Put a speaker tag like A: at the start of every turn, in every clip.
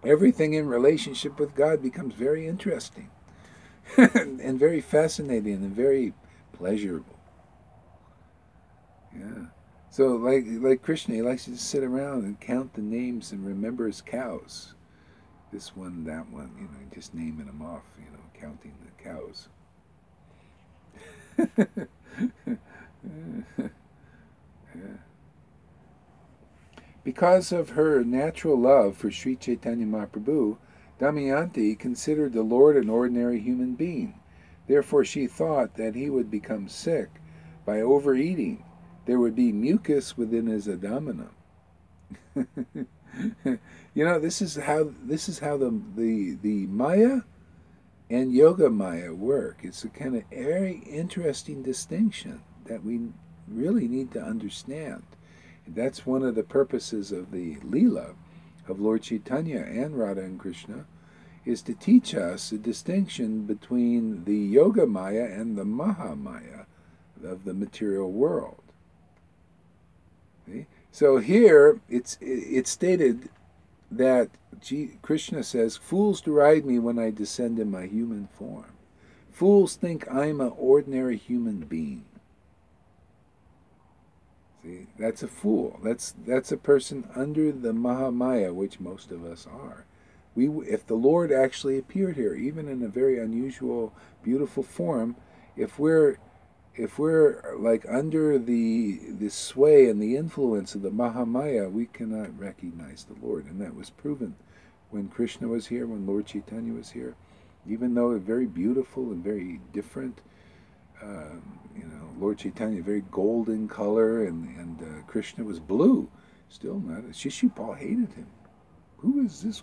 A: everything in relationship with God becomes very interesting and very fascinating and very pleasurable. Yeah. So like Krishna, he likes to just sit around and count the names and remember his cows. This one, that one, just naming them off, counting the cows. Yeah. Because of her natural love for Sri Chaitanya Mahaprabhu, Damayanti considered the Lord an ordinary human being. Therefore she thought that he would become sick by overeating. There would be mucus within his abdomen. This is how the Maya and Yoga Maya work. It's a kind of very interesting distinction that we really need to understand. And that's one of the purposes of the Leela of Lord Chaitanya and Radha and Krishna, is to teach us a distinction between the Yoga Maya and the Maha Maya of the material world. See? So here it's stated that Krishna says, "Fools deride me when I descend in my human form. Fools think I'm an ordinary human being." See, that's a fool. That's a person under the Mahamaya, which most of us are. If the Lord actually appeared here, even in a very unusual, beautiful form, if we're like under the sway and the influence of the Mahamaya, we cannot recognize the Lord. And that was proven when Krishna was here, when Lord Chaitanya was here. Even though very beautiful and very different, Lord Chaitanya, very golden color, and Krishna was blue. Still not. Shishupal hated him. Who is this?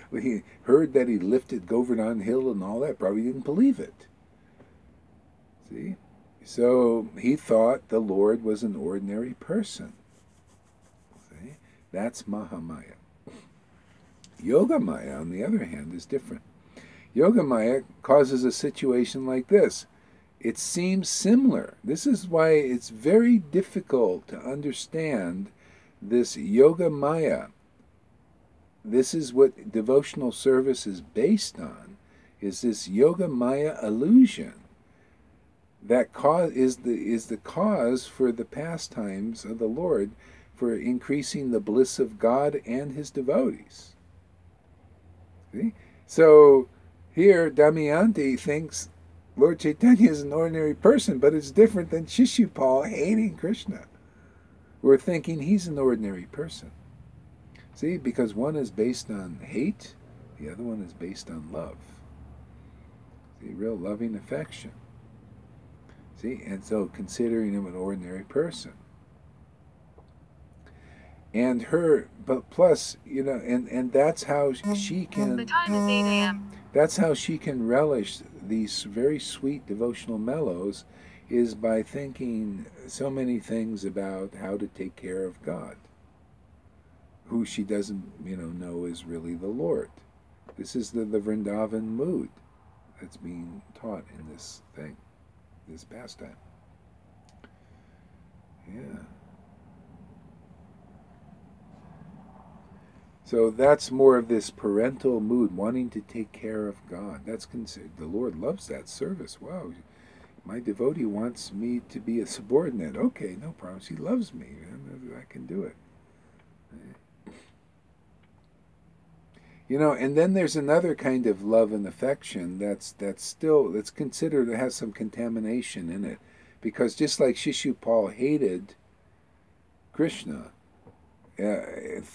A: When he heard that he lifted Govardhan Hill and all that, probably didn't believe it. See? So he thought the Lord was an ordinary person. See? That's Mahamaya. Yoga Maya, on the other hand, is different. Yoga Maya causes a situation like this. It seems similar. This is why it's very difficult to understand this Yoga Maya. This is what devotional service is based on, is this Yoga Maya illusion that is the cause for the pastimes of the Lord, for increasing the bliss of God and his devotees. See? So here Damayanti thinks Lord Chaitanya is an ordinary person, but it's different than Shishupal hating Krishna. We're thinking he's an ordinary person. See, because one is based on hate, the other one is based on love. See, real loving affection. See, and so considering him an ordinary person. And her, but plus, and that's how she can...
B: The time is 8 a.m.
A: That's how she can relish these very sweet devotional mellows, is by thinking so many things about how to take care of God, who she doesn't, know is really the Lord. This is the Vrindavan mood that's being taught in this thing, this pastime. Yeah. So that's more of this parental mood, wanting to take care of God. That's considered, the Lord loves that service. Wow, my devotee wants me to be a subordinate. Okay, no problem. She loves me. I can do it. And then there's another kind of love and affection that's considered, it has some contamination in it. Because just like Shishupal hated Krishna,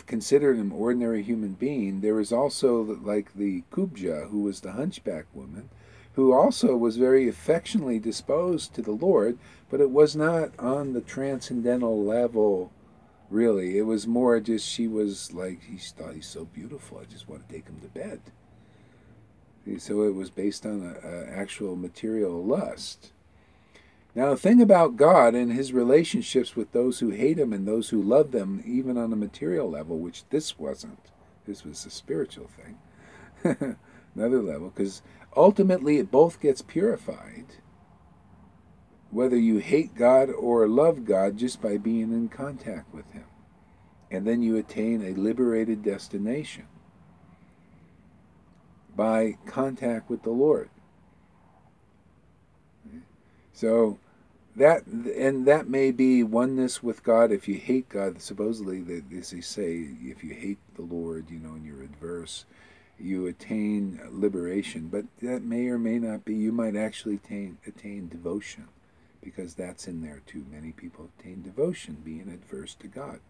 A: considered an ordinary human being, there was also like the Kubja, who was the hunchback woman, who also was very affectionately disposed to the Lord, but it was not on the transcendental level, really. It was more just, she was like, he thought he's so beautiful, I just want to take him to bed. So it was based on an actual material lust. Now, the thing about God and his relationships with those who hate him and those who love them, even on a material level, which this wasn't. This was a spiritual thing. Another level, because ultimately it both gets purified, whether you hate God or love God, just by being in contact with him. and then you attain a liberated destination by contact with the Lord. So that may be oneness with God. If you hate God, supposedly, as they say, if you hate the Lord, and you're adverse, you attain liberation. But that may or may not be. You might actually attain devotion, because that's in there too. Many people attain devotion, being adverse to God.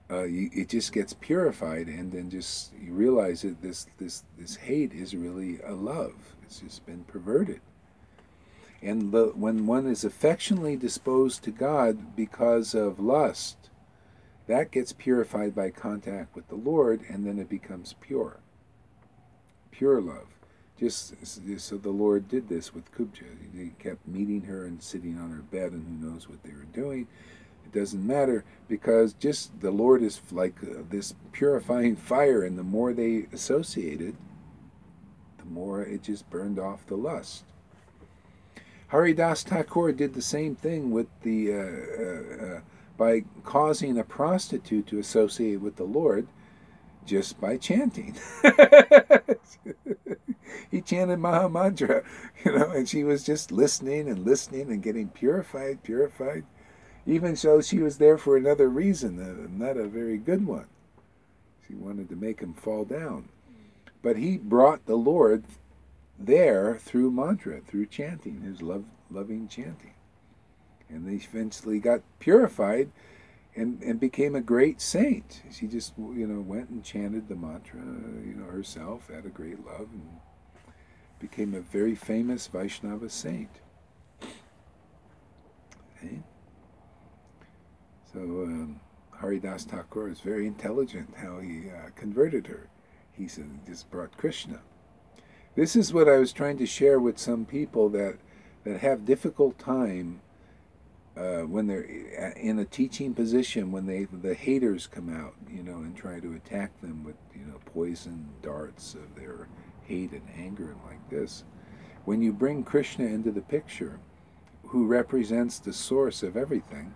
A: It just gets purified, and then just you realize that this hate is really a love. It's just been perverted. And when one is affectionately disposed to God because of lust, that gets purified by contact with the Lord, and then it becomes pure. Pure love. Just so the Lord did this with Kubja. He kept meeting her and sitting on her bed, and who knows what they were doing. It doesn't matter, because just the Lord is like this purifying fire, and the more they associated, the more it just burned off the lust. Haridas Thakur did the same thing with by causing a prostitute to associate with the Lord just by chanting. He chanted Maha Mantra, and she was just listening and getting purified. Even so, she was there for another reason, not a very good one. She wanted to make him fall down. But he brought the Lord there through mantra, through chanting, his loving chanting. And they eventually got purified and became a great saint. She just, went and chanted the mantra, herself, had a great love, and became a very famous Vaishnava saint. Okay? So Haridas Thakur is very intelligent how he converted her. He said he just brought Krishna. This is what I was trying to share with some people that have difficult time when they're in a teaching position, when the haters come out, and try to attack them with, poison darts of their hate and anger and like this. When you bring Krishna into the picture, who represents the source of everything,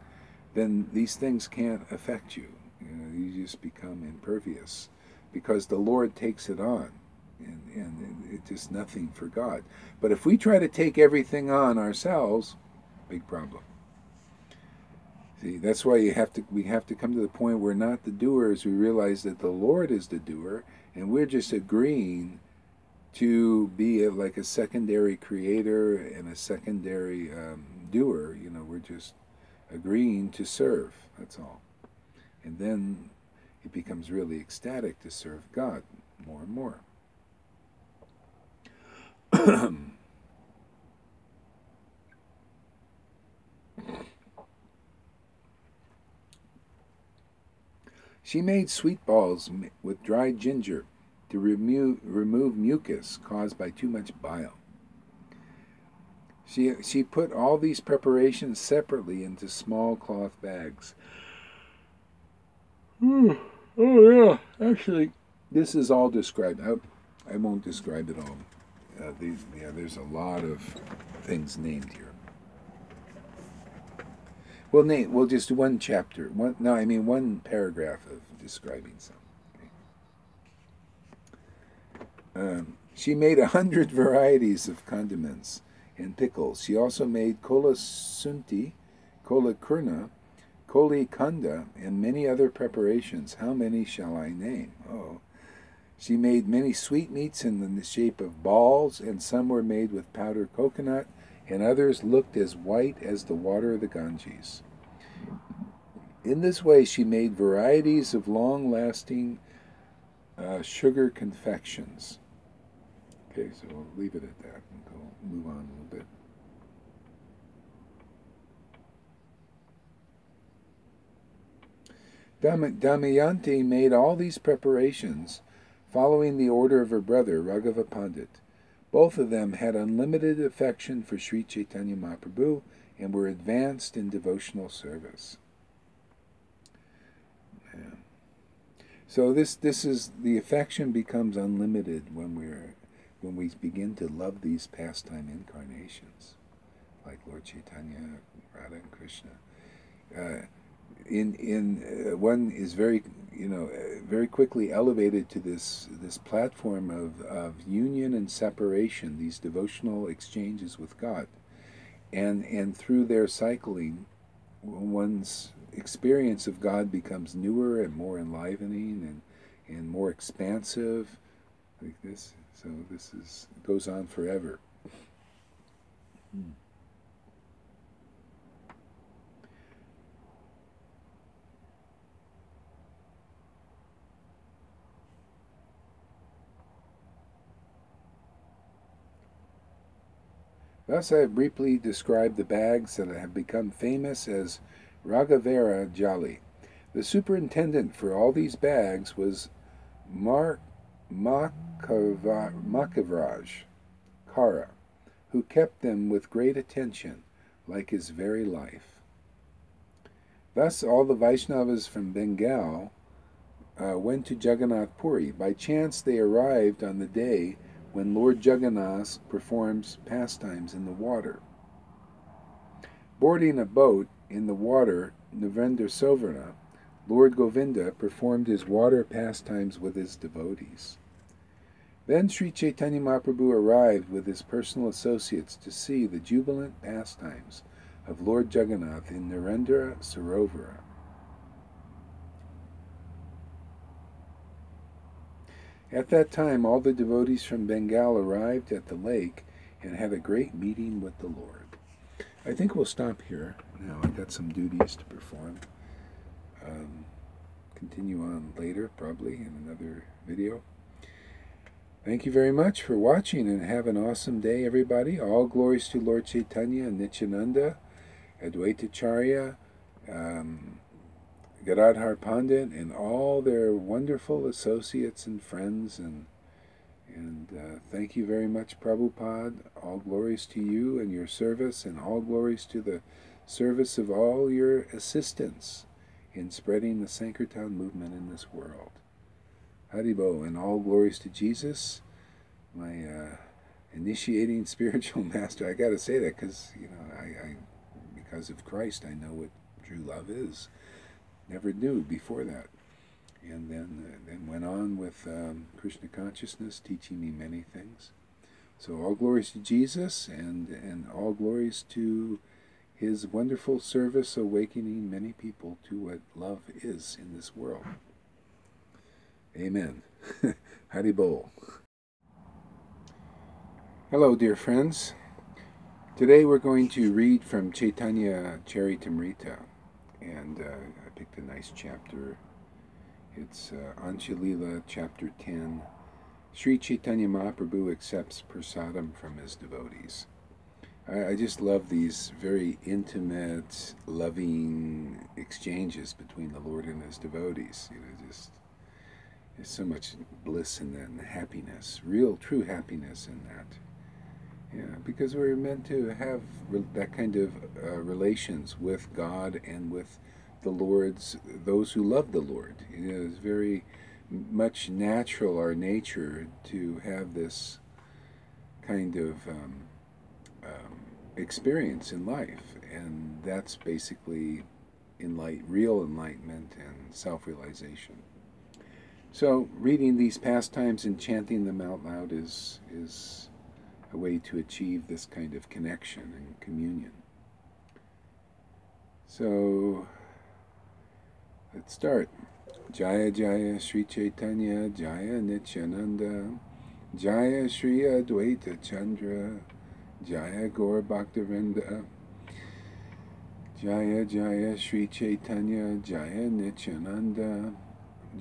A: then these things can't affect you. You just become impervious, because the Lord takes it on, and it's just nothing for God. But if we try to take everything on ourselves, big problem. See, that's why we have to come to the point where not the doers. We realize that the Lord is the doer, and we're just agreeing to be like a secondary creator and a secondary doer. We're just agreeing to serve. That's all. And then it becomes really ecstatic to serve God more and more. She made sweet balls with dried ginger to remove mucus caused by too much bile. She put all these preparations separately into small cloth bags. Oh yeah, actually, this is all described. I won't describe it all. There's a lot of things named here. We'll just do one chapter. One paragraph of describing something. She made 100 varieties of condiments and pickles. She also made kola sunti, kola kurna, koli kanda, and many other preparations. How many shall I name? Oh. She made many sweetmeats in the shape of balls, and some were made with powdered coconut, and others looked as white as the water of the Ganges. In this way, she made varieties of long-lasting sugar confections. Okay, so we'll leave it at that and move on a little bit. Damayanti made all these preparations following the order of her brother, Raghava Pandit. Both of them had unlimited affection for Sri Chaitanya Mahaprabhu and were advanced in devotional service. Yeah. So this is the affection becomes unlimited when we begin to love these pastime incarnations, like Lord Chaitanya, Radha, and Krishna. one is very, very quickly elevated to this platform of union and separation, these devotional exchanges with God, and through their cycling, one's experience of God becomes newer and more enlivening and more expansive, like this. So this goes on forever. Thus I have briefly described the bags that have become famous as Raghavera Jali. The superintendent for all these bags was Makavraj Kara, who kept them with great attention, like his very life. Thus all the Vaishnavas from Bengal went to Jagannath Puri. By chance they arrived on the day when Lord Jagannath performs pastimes in the water. Boarding a boat in the water, Navendra Sovarna, Lord Govinda performed his water pastimes with his devotees. Then Sri Caitanya Mahaprabhu arrived with his personal associates to see the jubilant pastimes of Lord Jagannath in Narendra Sarovara. At that time, all the devotees from Bengal arrived at the lake and had a great meeting with the Lord. I think we'll stop here. Now I've got some duties to perform. Continue on later, probably, in another video. Thank you very much for watching, and have an awesome day, everybody. All glories to Lord Chaitanya and Nityananda, Advaitacharya, Gadadhar Pandit, and all their wonderful associates and friends, and thank you very much, Prabhupada. All glories to you and your service, and all glories to the service of all your assistants in spreading the Sankirtan movement in this world. Haribo, and all glories to Jesus, my initiating spiritual master. I got to say that because I because of Christ, I know what true love is. Never knew before that, and then went on with Krishna consciousness, teaching me many things. So all glories to Jesus, and all glories to his wonderful service, awakening many people to what love is in this world. Amen. Haribol. Hello, dear friends. Today we're going to read from Caitanya Cartamrita, and I picked a nice chapter. It's Anshalila, chapter 10. Sri Caitanya Mahaprabhu accepts prasadam from his devotees. I just love these very intimate, loving exchanges between the Lord and his devotees. Just there's so much bliss in that, and happiness, real, true happiness in that. Yeah, because we're meant to have that kind of relations with God and with the Lord's, those who love the Lord. It's very much natural, our nature, to have this kind of experience in life, and that's basically real enlightenment and self-realization. So reading these pastimes and chanting them out loud is a way to achieve this kind of connection and communion. So let's start. Jaya Jaya Sri Chaitanya, Jaya Nityananda, Jaya Sri Advaita Chandra, Jaya Gaur Bhaktivinoda, Jaya Jaya Sri Chaitanya, Jaya Nityananda,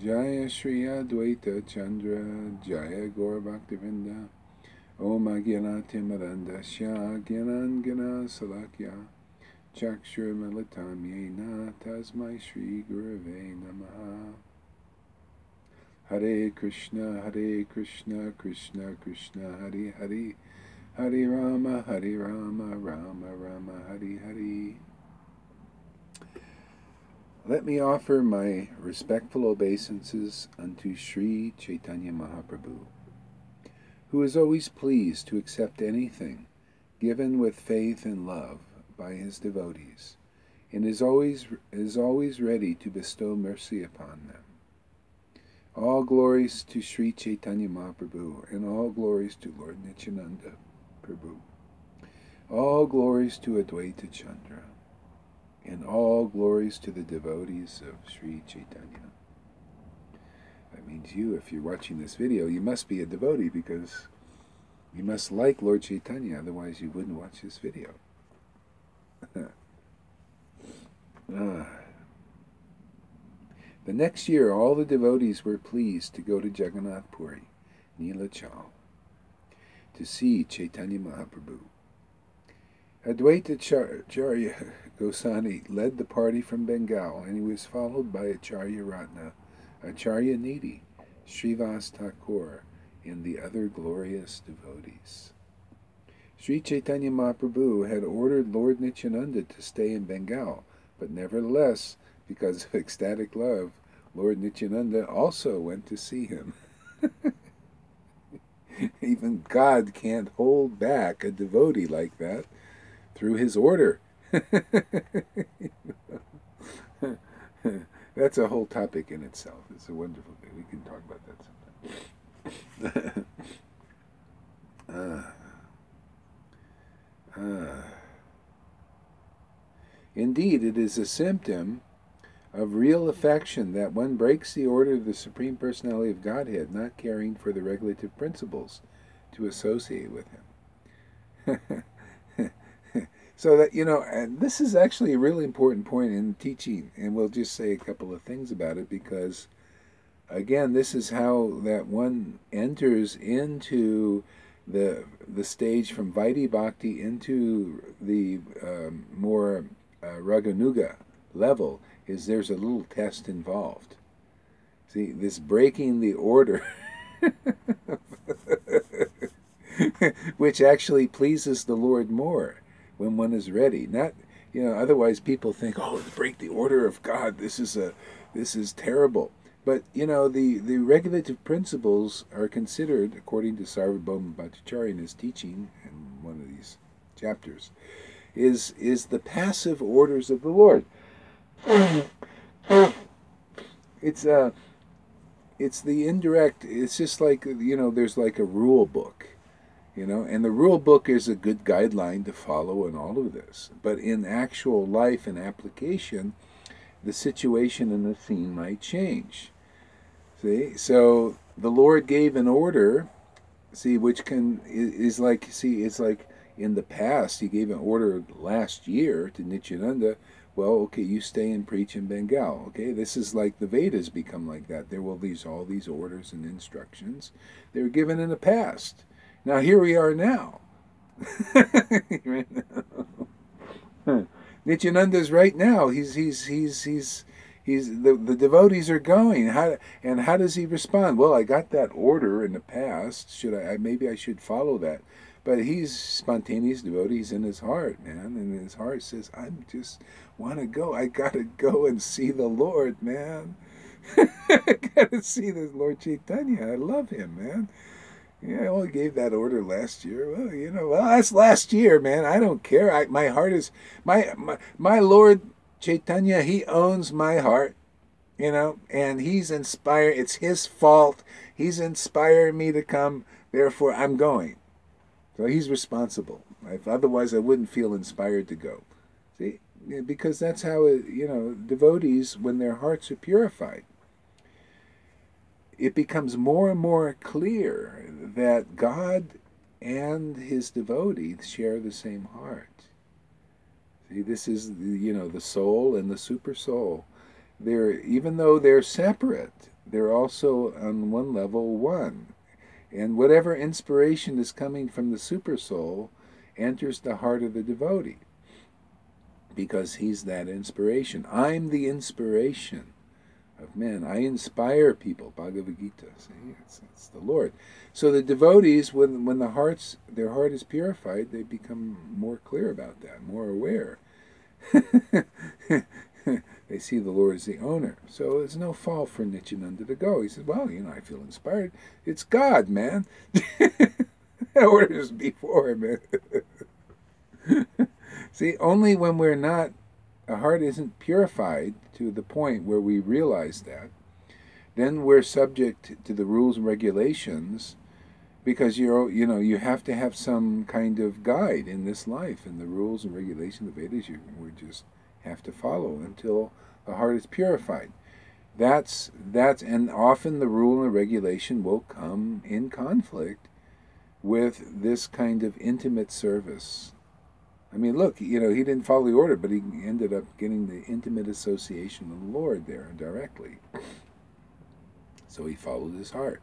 A: Jaya Sri Advaita Chandra, Jaya Gaur Bhaktivinoda, Om Agyanatimarandasya Gyanangana Salakya Chakshur Militam Yena Tasmai Shri Gurave Namaha. Hare Krishna, Krishna Krishna, Hare Hare, Hare Rama, Rama Rama, Hare Hare. Let me offer my respectful obeisances unto Sri Chaitanya Mahaprabhu, who is always pleased to accept anything given with faith and love by his devotees, and is always ready to bestow mercy upon them. All glories to Sri Caitanya Mahaprabhu, and all glories to Lord Nityananda Prabhu. All glories to Advaita Chandra, and all glories to the devotees of Sri Chaitanya. That means you, if you're watching this video, you must be a devotee, because you must like Lord Chaitanya, otherwise you wouldn't watch this video. The next year, all the devotees were pleased to go to Jagannath Puri, Nilachal, to see Chaitanya Mahaprabhu. Advaita Acharya Goswami led the party from Bengal, and he was followed by Acharya Ratna, Acharya Nidhi, Srivas Thakur, and the other glorious devotees. Sri Chaitanya Mahaprabhu had ordered Lord Nityananda to stay in Bengal, but nevertheless, because of ecstatic love, Lord Nityananda also went to see him. Even God can't hold back a devotee like that through his order. That's a whole topic in itself. It's a wonderful thing. We can talk about that sometime. Indeed, it is a symptom of real affection that one breaks the order of the Supreme Personality of Godhead, not caring for the regulative principles to associate with him. So that, and this is actually a really important point in teaching, and we'll just say a couple of things about it, because, again, this is how that one enters into the stage from Vaidhi Bhakti into the more Raganuga level, is there's a little test involved. See, this breaking the order, which actually pleases the Lord more when one is ready. Not, otherwise people think, oh, break the order of God, this is terrible. But, the regulative principles are considered, according to Sarvabhauma Bhattacharya in his teaching in one of these chapters, is the passive orders of the Lord. It's the indirect. It's just like, there's like a rule book, and the rule book is a good guideline to follow in all of this. But in actual life and application, the situation and the scene might change. See, so the Lord gave an order. See, which is like, it's like in the past He gave an order last year to Nityananda. Well, okay, you stay and preach in Bengal. Okay, this is like the Vedas become like that. There will all these orders and instructions. They were given in the past. Now here we are now. Nityananda's right now. He's the devotees are going. How does he respond? Well, I got that order in the past. Maybe I should follow that. But he's spontaneous devotee. He's in his heart, man. And his heart says, I just want to go. I got to go and see the Lord, man. I got to see this Lord Chaitanya. I love him, man. Yeah, I only gave that order last year. Well, that's last year, man. I don't care. My heart is... My Lord Chaitanya, He owns my heart, and He's inspired. It's His fault. He's inspired me to come. Therefore, I'm going. So He's responsible. Otherwise, I wouldn't feel inspired to go. See, because that's how devotees, when their hearts are purified, it becomes more and more clear that God and His devotees share the same heart. See, this is the soul and the super soul. Even though they're separate, they're also on one level one. And whatever inspiration is coming from the super soul enters the heart of the devotee, because he's that inspiration. I'm the inspiration of men. I inspire people. Bhagavad Gita. See, it's the Lord. So the devotees, when their heart is purified, they become more clear about that, more aware. They see the Lord as the owner. So it's no fault for Nityananda to go. He says, well, I feel inspired. It's God, man. Orders before, man. See, only when we're not a heart isn't purified to the point where we realize that, then we're subject to the rules and regulations, because you have to have some kind of guide in this life, and the rules and regulations of the Vedas we just have to follow until the heart is purified. That's and often the rule and regulation will come in conflict with this kind of intimate service. I mean, look, he didn't follow the order, but he ended up getting the intimate association of the Lord there directly. So he followed his heart.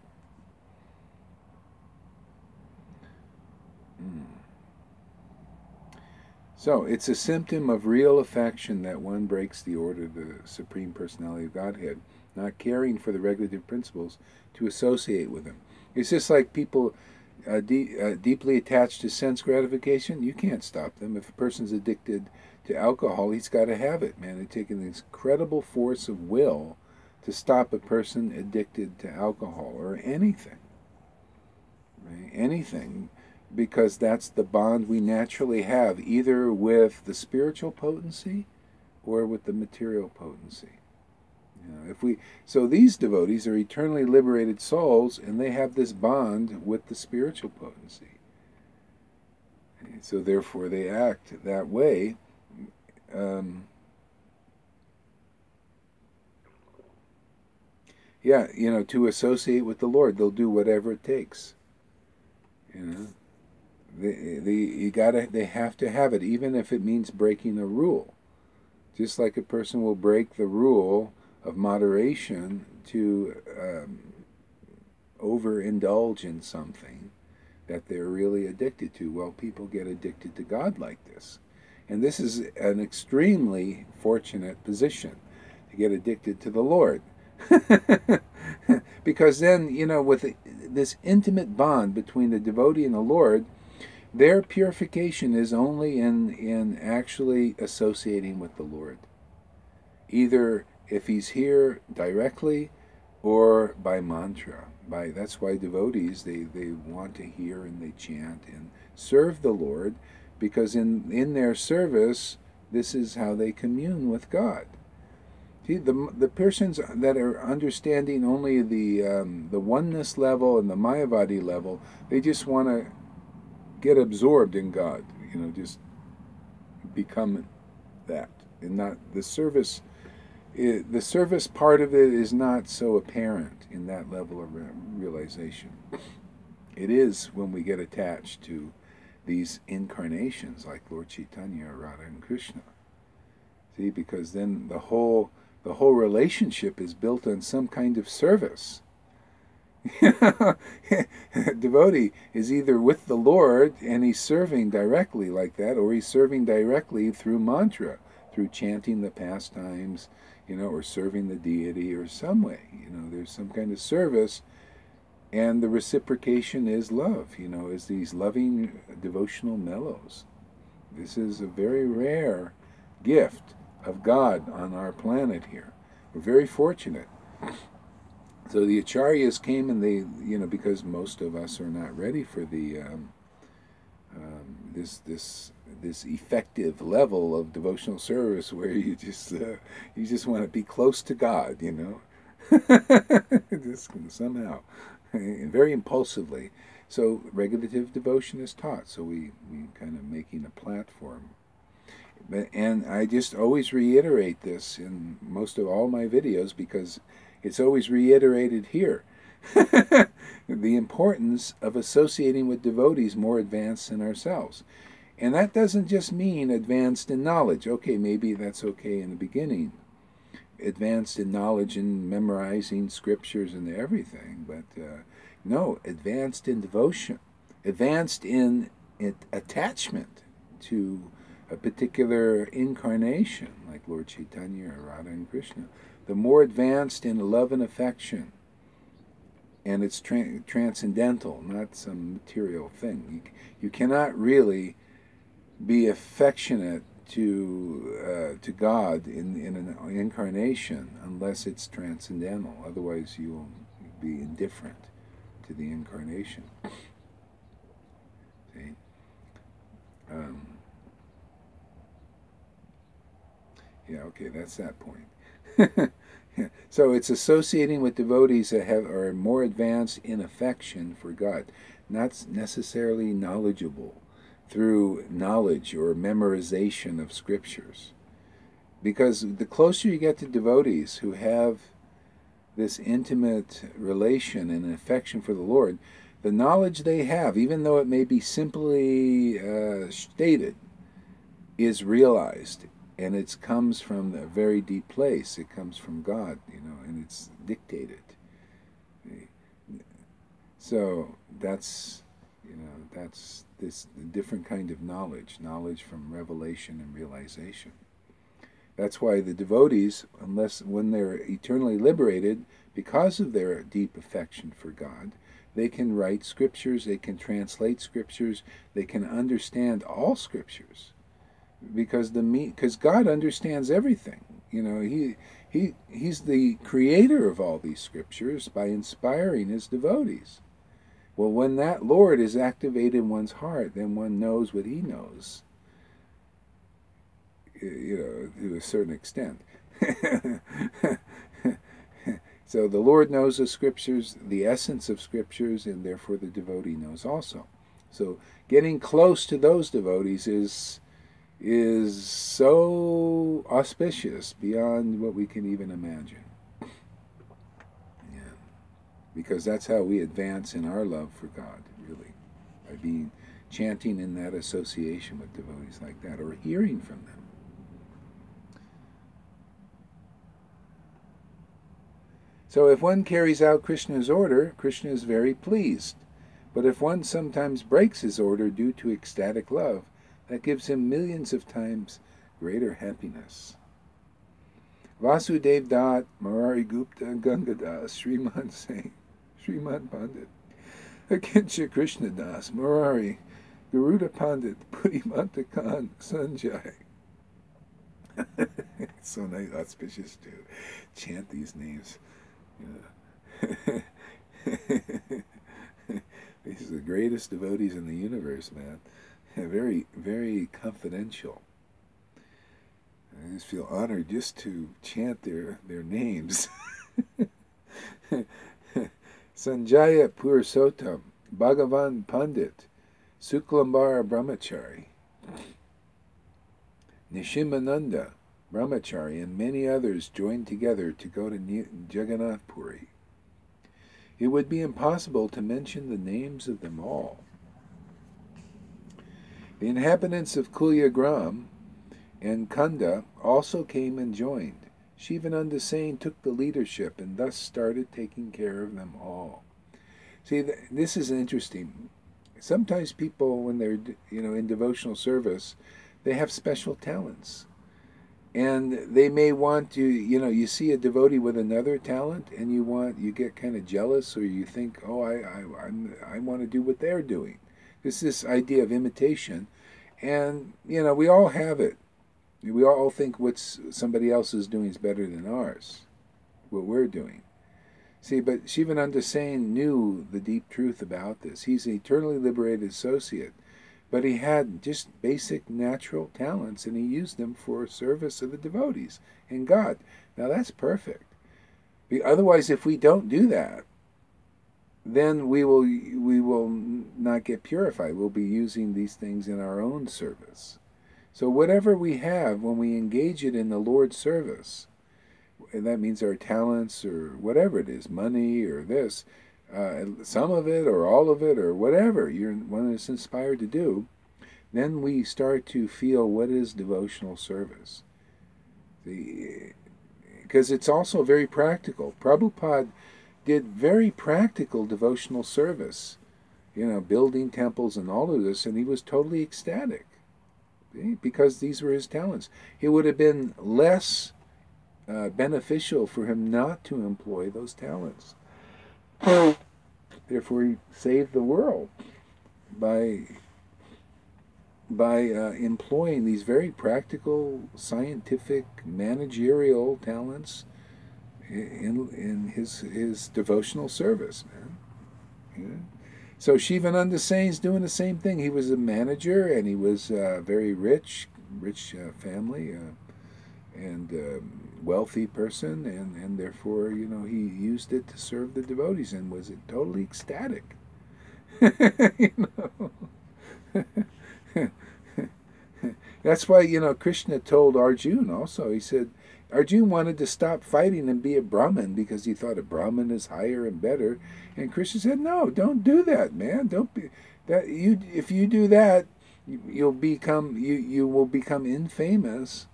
A: So it's a symptom of real affection that one breaks the order of the Supreme Personality of Godhead, not caring for the regulative principles to associate with him. It's just like people deeply attached to sense gratification. You can't stop them. If a person's addicted to alcohol, he's got to have it, man. It takes an incredible force of will to stop a person addicted to alcohol or anything. Right? Anything. Because that's the bond we naturally have, either with the spiritual potency or with the material potency. So these devotees are eternally liberated souls, and they have this bond with the spiritual potency. So therefore they act that way. To associate with the Lord, they'll do whatever it takes. They have to have it, even if it means breaking a rule. Just like a person will break the rule of moderation to overindulge in something that they're really addicted to. Well, people get addicted to God like this. And this is an extremely fortunate position, to get addicted to the Lord. Because then, with this intimate bond between the devotee and the Lord, their purification is only in actually associating with the Lord. Either if he's here directly or by mantra. That's why devotees, they want to hear and they chant and serve the Lord, because in their service, this is how they commune with God. See, the persons that are understanding only the oneness level and the Mayavadi level, they just want to get absorbed in God, just become that, and not the service. The service part of it is not so apparent in that level of realization. It is when we get attached to these incarnations like Lord Caitanya, Radha, and Krishna. See, because then the whole relationship is built on some kind of service. Devotee is either with the Lord and he's serving directly like that, or he's serving directly through mantra, through chanting the pastimes, or serving the deity or some way. There's some kind of service, and the reciprocation is love, is these loving devotional mellows. This is a very rare gift of God on our planet here. We're very fortunate. So the acharyas came, and they, because most of us are not ready for the this effective level of devotional service where you just want to be close to God, just somehow, very impulsively. So regulative devotion is taught. So we kind of making a platform. And I just always reiterate this in most of all my videos, because it's always reiterated here. The importance of associating with devotees more advanced than ourselves. And that doesn't just mean advanced in knowledge. Okay, maybe that's okay in the beginning. Advanced in knowledge and memorizing scriptures and everything. But no, advanced in devotion. Advanced in attachment to a particular incarnation, like Lord Caitanya or Radha and Krishna. The more advanced in love and affection, and it's transcendental, not some material thing. You cannot really be affectionate to God in an incarnation unless it's transcendental. Otherwise, you will be indifferent to the incarnation. See? Yeah, okay, that's that point. So it's associating with devotees that are more advanced in affection for God, not necessarily knowledgeable through knowledge or memorization of scriptures. Because the closer you get to devotees who have this intimate relation and affection for the Lord, the knowledge they have, even though it may be simply stated, is realized, and it comes from a very deep place. It comes from God, and it's dictated. So that's this different kind of knowledge from revelation and realization. That's why the devotees, when they're eternally liberated, because of their deep affection for God, they can write scriptures, they can translate scriptures, they can understand all scriptures, because God understands everything. He's the creator of all these scriptures by inspiring his devotees. Well, when that Lord is activated in one's heart, then one knows what he knows, to a certain extent. So the Lord knows the scriptures, the essence of scriptures, and therefore the devotee knows also. So getting close to those devotees is so auspicious beyond what we can even imagine. Yeah. Because that's how we advance in our love for God, really, by chanting in that association with devotees like that, or hearing from them. So if one carries out Krishna's order, Krishna is very pleased. But if one sometimes breaks his order due to ecstatic love, that gives him millions of times greater happiness. Vasudev Dutt, Murari Gupta, Gangadas, Sriman Singh, Sriman Pandit, Akincha Krishna Das, Murari, Garuda Pandit, Pudimanta Khan, Sanjay. It's so nice, auspicious to chant these names. These are the greatest devotees in the universe, man. Very, very confidential. I just feel honored just to chant their names. Sanjaya Purushottam, Bhagavan Pandit, Suklambar Brahmachari, Nishimananda Brahmachari, and many others joined together to go to Jagannath Puri. It would be impossible to mention the names of them all. The inhabitants of Kulyagram and Kunda also came and joined. Shivananda Sain took the leadership and thus started taking care of them all. See, this is interesting. Sometimes people, when they're in devotional service, they have special talents. And they may want to, you see a devotee with another talent, and you get kind of jealous, or you think, oh, I want to do what they're doing. It's this idea of imitation, and we all have it. We all think what somebody else is doing is better than ours, what we're doing. See, but Shivananda Sain knew the deep truth about this. He's an eternally liberated associate. But he had just basic natural talents, and he used them for service of the devotees and God. Now that's perfect. Otherwise, if we don't do that, then we will not get purified. We'll be using these things in our own service. So whatever we have, when we engage it in the Lord's service, and that means our talents or whatever it is, money or this, some of it or all of it or whatever one is inspired to do, then we start to feel what is devotional service. Because it's also very practical. Prabhupada did very practical devotional service, building temples and all of this, and he was totally ecstatic because these were his talents. It would have been less beneficial for him not to employ those talents. Therefore, he saved the world by employing these very practical, scientific, managerial talents in his devotional service, man. So Shivananda Sain is doing the same thing. He was a manager, and he was very rich family, wealthy person, and therefore, you know, he used it to serve the devotees and was totally ecstatic. You know? That's why, you know, Krishna told Arjuna also, he said, Arjuna wanted to stop fighting and be a Brahmin because he thought a Brahmin is higher and better. And Krishna said, no, don't do that, man. Don't be that you if you do that, you will become infamous,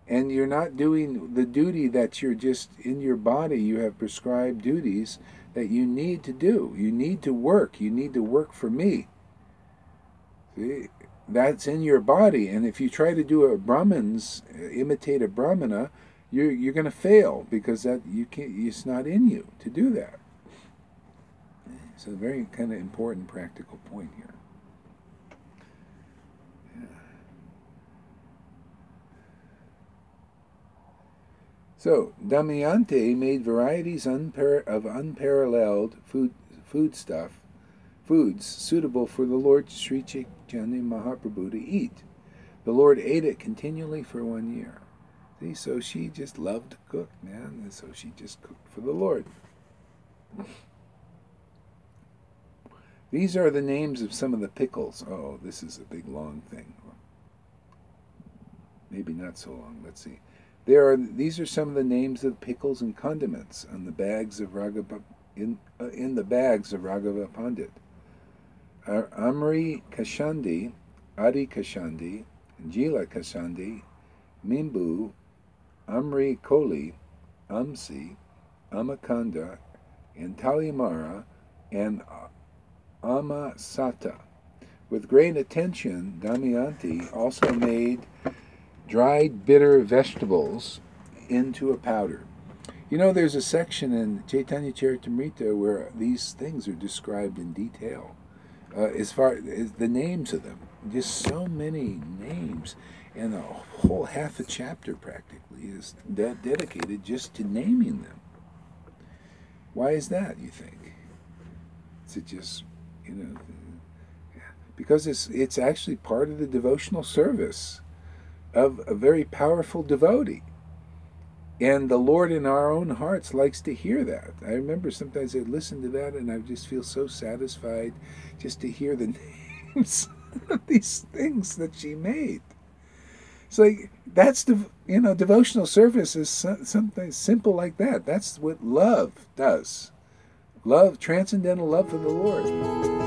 A: and you're not doing the duty that you're just in your body. You have prescribed duties that you need to do. You need to work. You need to work for me. See? That's in your body, and if you try to do imitate a Brahmana, you're going to fail, because that you can't. It's not in you to do that. It's a very kind of important practical point here. Yeah. So Damayanti made varieties of unparalleled foods suitable for the Lord Sri Chaitanya Mahaprabhu to eat. The Lord ate it continually for 1 year. See, so she just loved to cook, man, and so she just cooked for the Lord. These are the names of some of the pickles. Oh, this is a big long thing. Maybe not so long. Let's see. These are some of the names of pickles and condiments on the bags of in the bags of Raghava Pandit. Amri Kashandi, Adi Kashandi, Jila Kashandi, Mimbu, Amri Koli, Amsi, Amakanda, and Talimara, and Amasata. With great attention, Damayanti also made dried bitter vegetables into a powder. You know, there's a section in Caitanya Cartamrita where these things are described in detail. As far as the names of them, just so many names, and a whole half a chapter practically is dedicated just to naming them. Why is that, you think? Is it just, you know, because it's actually part of the devotional service of a very powerful devotee. And the Lord in our own hearts likes to hear that. I remember sometimes I'd listen to that and I just feel so satisfied just to hear the names of these things that she made. It's like, that's devotional service is something simple like that. That's what love does. Love, transcendental love for the Lord.